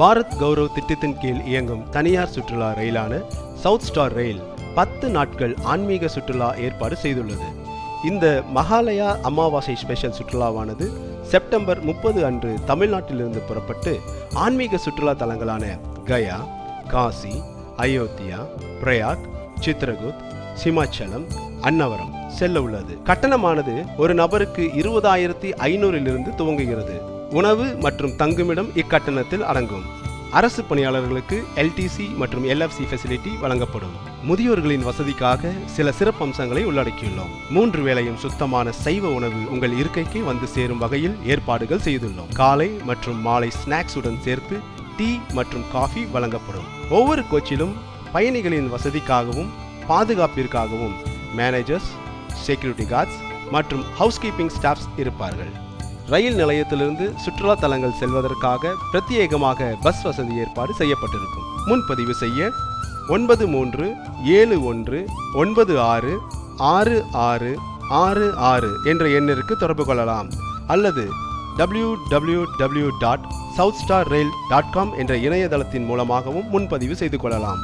பாரத் கௌரவ் திட்டத்தின் கீழ் இயங்கும் தனியார் சுற்றுலா ரயிலான சவுத் ஸ்டார் ரயில் 10 நாட்கள் ஆன்மீக சுற்றுலா ஏற்பாடு செய்துள்ளது. இந்த மகாலயா அமாவாசை ஸ்பெஷல் சுற்றுலாவானது செப்டம்பர் 30 அன்று தமிழ்நாட்டிலிருந்து புறப்பட்டு ஆன்மீக சுற்றுலா தலங்களான கயா, காசி, அயோத்தியா, பிரயாக், சித்ரகுத், சிமாச்சலம், அன்னவரம் செல்ல உள்ளது. கட்டணமானது ஒரு நபருக்கு 20,500 துவங்குகிறது. உணவு மற்றும் தங்குமிடம் இக்கட்டணத்தில் அடங்கும். அரசு பணியாளர்களுக்கு LTC மற்றும் LFC ஃபெசிலிட்டி வழங்கப்படும். முதியோர்களின் வசதிக்காக சில சிறப்பு அம்சங்களை உள்ளடக்கியுள்ளோம். 3 வேளையும் சுத்தமான சைவ உணவு உங்கள் இருக்கைக்கு வந்து சேரும் வகையில் ஏற்பாடுகள் செய்துள்ளோம். காலை மற்றும் மாலை ஸ்நாக்ஸ் உடன் சேர்த்து டீ மற்றும் காஃபி வழங்கப்படும். ஒவ்வொரு கோச்சிலும் பயணிகளின் வசதிக்காகவும் பாதுகாப்பிற்காகவும் மேனேஜர்ஸ், செக்யூரிட்டி கார்ட்ஸ் மற்றும் ஹவுஸ்கீப்பிங் ஸ்டாஃப்ஸ் இருப்பார்கள். ரயில் நிலையத்திலிருந்து சுற்றுலா தலங்கள் செல்வதற்காக பிரத்யேகமாக பஸ் வசதி ஏற்பாடு செய்யப்பட்டிருக்கும். முன்பதிவு செய்ய 9371966666 என்ற எண்ணிற்கு தொடர்பு கொள்ளலாம் அல்லது www.southstarrail.com என்ற இணையதளத்தின் மூலமாகவும் முன்பதிவு செய்து கொள்ளலாம்.